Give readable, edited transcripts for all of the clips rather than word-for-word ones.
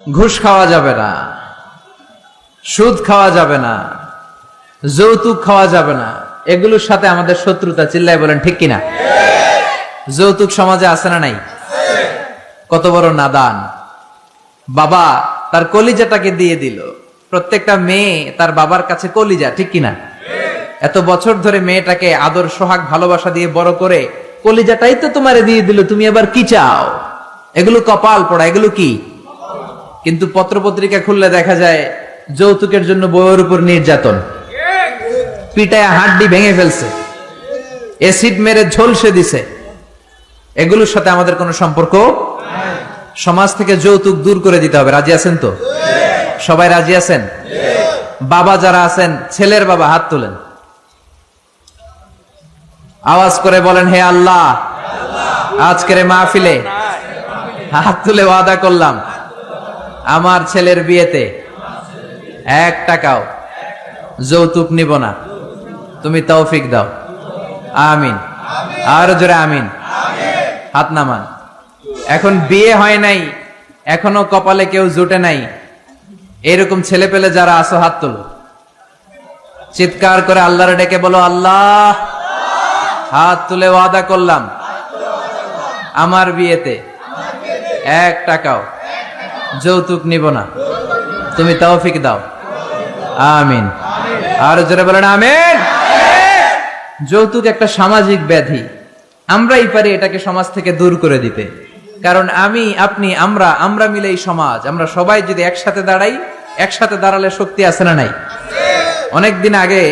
ঘুষ খাওয়া যাবে না, সুদ খাওয়া যাবে না, যৌতুক খাওয়া যাবে না, এগুলোর সাথে আমাদের শত্রুতা। চিল্লায় বলেন ঠিক কিনা? যৌতুক সমাজে আছে না নাই? কত বড় নাদান বাবা, তার কলিজাটাকে দিয়ে দিল। প্রত্যেকটা মেয়ে তার বাবার কাছে কলিজা, ঠিক কিনা? এত বছর ধরে মেয়েটাকে আদর সোহাগ ভালোবাসা দিয়ে বড় করে কলিজাটাই তো তোমারে দিয়ে দিল, তুমি এবার কি চাও? এগুলো কপাল পড়া, এগুলো কি? কিন্তু পত্রপত্রিকা খুললে দেখা যায় যৌতুকের জন্য বউয়ের উপর নির্যাতন, পিটায় হাড্ডি ভেঙে ফেলছে, এসিড মেরে ঝলসে দিছে। এগুলোর সাথে আমাদের কোনো সম্পর্ক। সমাজ থেকে যৌতুক দূর করে দিতে হবে। রাজি আছেন তো? সবাই রাজি আছেন? বাবা যারা আছেন, ছেলের বাবা হাত তুলেন, আওয়াজ করে বলেন, হে আল্লাহ, আজকের মাহফিলে হাত তুলে ওয়াদা করলাম আমার ছেলের বিয়েতে 1 টাকাও যৌতুক নিব না, তুমি তৌফিক দাও। আমিন। আর জোরে আমিন। হাত নামান। এখন বিয়ে হয় নাই, এখনো কপালে কেউ জুটে নাই, এরকম ছেলে পেলে যারা আসো হাত তোলো, চিৎকার করে আল্লাহরে ডেকে বলো, আল্লাহ, হাত তুলে ওয়াদা করলাম আমার বিয়েতে 1 টাকাও যৌতুক নিব না, তুমি তৌফিক দাও। আমিন। আর জোরে বলেন আমিন। যৌতুক একটা সামাজিক ব্যাধি, আমরাই পারি এটাকে সমাজ থেকে দূর করে দিতে। কারণ আমি, আপনি, আমরা মিলে এই সমাজ, আমরা সবাই যদি একসাথে দাঁড়াই, একসাথে দাঁড়ালে শক্তি আছে না নাই? অনেকদিন আগে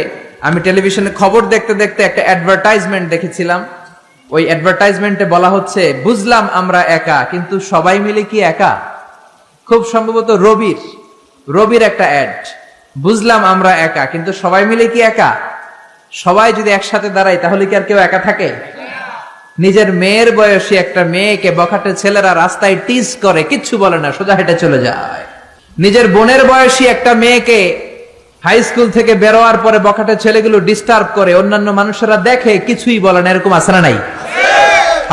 আমি টেলিভিশনে খবর দেখতে দেখতে একটা অ্যাডভার্টাইজমেন্ট দেখেছিলাম। ওই অ্যাডভার্টাইজমেন্টে বলা হচ্ছে, বুঝলাম আমরা একা, কিন্তু সবাই মিলে কি একা? খুব সম্ভবত রবির একটা অ্যাড। বুঝলাম আমরা একা, কিন্তু সবাই মিলে কি একা? সবাই যদি একসাথে দাঁড়ায় তাহলে কি আর কেউ একা থাকে? নিজের মেয়ের বয়সী একটা মেয়েকে বখাটে ছেলেরা রাস্তায় টিজ করে, কিচ্ছু বলে না, সোজা হেঁটে চলে যায়। নিজের বোনের বয়সী একটা মেয়েকে হাই স্কুল থেকে বেরোয়ার পরে বখাটে ছেলেগুলো ডিস্টার্ব করে, অন্যান্য মানুষেরা দেখে, কিছুই বলে না। এরকম আছে না নাই?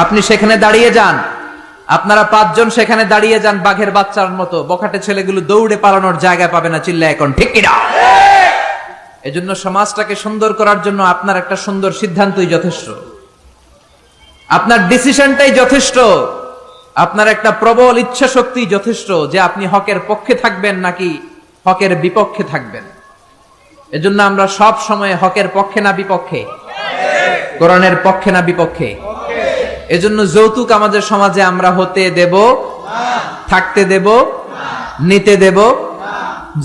আপনি সেখানে দাঁড়িয়ে যান, আপনারা 5 জন সেখানে দাঁড়িয়ে যান বাঘের বাচ্চার মতো, বখাটে ছেলেগুলো দৌড়ে পালানোর জায়গা পাবে না। চিল্লা এখন ঠিক কিনা? এজন্য সমাজটাকে সুন্দর করার জন্য আপনার একটা সুন্দর সিদ্ধান্তই যথেষ্ট, আপনার ডিসিশনটাই যথেষ্ট, আপনার একটা প্রবল ইচ্ছা শক্তি যথেষ্ট যে আপনি হকের পক্ষে থাকবেন নাকি হকের বিপক্ষে থাকবেন। এজন্য আমরা সব সময় হকের পক্ষে না বিপক্ষে? কোরআনের পক্ষে না বিপক্ষে? এজন্য যৌতুক আমাদের সমাজে আমরা হতে দেব, থাকতে দেব, নিতে দেব।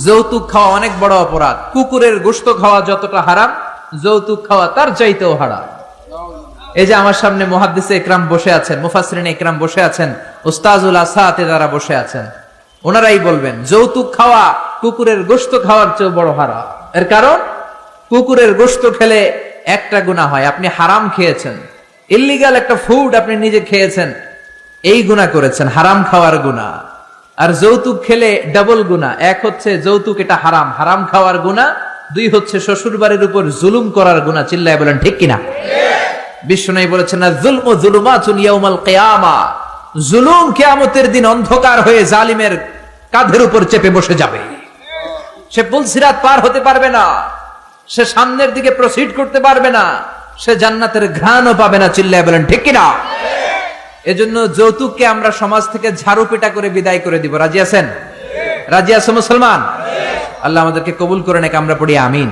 যৌতুক খাওয়া অনেক বড় অপরাধ। কুকুরের গোশত খাওয়া যতটা হারাম, যৌতুক খাওয়া তার চাইতেও হারাম। এই যে আমার সামনে মুহাদ্দিসে ইকরাম বসে আছেন, মুফাসসিরিনে ইকরাম বসে আছেন, উস্তাজুল আসাতে যারা বসে আছেন, ওনারাই বলবেন যৌতুক খাওয়া কুকুরের গোশত খাওয়ার চেয়ে বড় হারাম। এর কারণ, কুকুরের গোশত খেলে একটা গুনাহ হয়, আপনি হারাম খেয়েছেন, ইল্লিগাল একটা ফুড আপনি নিজে খেয়েছেন, এই গুনাহ করেছেন, হারাম খাওয়ার গুনাহ। আর যৌতুক খেলে ডাবল গুনাহ। এক হচ্ছে যৌতুক এটা হারাম, হারাম খাওয়ার গুনাহ। 2 হচ্ছে শ্বশুর বাড়ির উপর জুলুম করার গুনাহ। চিল্লায় বলেন ঠিক কিনা? বিশ্বনবী বলেছেন, না যুলমু যুলুমাতুন ইয়াউমাল কিয়ামা, জুলুম কিয়ামতের দিন অন্ধকার হয়ে জালিমের কাঁধের উপর চেপে বসে যাবে। সে পুলসিরাত পার হতে পারবে না, সে সামনের দিকে প্রসিড করতে পারবে না, সে জান্নাতের ঘ্রাণও পাবে না। চিল্লায় বলেন ঠিক কিনা? এজন্য যৌতুককে আমরা সমাজ থেকে ঝাড়ু পিটা করে বিদায় করে দিব। রাজি আছেন? রাজি আছো মুসলমান? আল্লাহ আমাদেরকে কবুল করে নেক। আমরা পড়ি আমিন।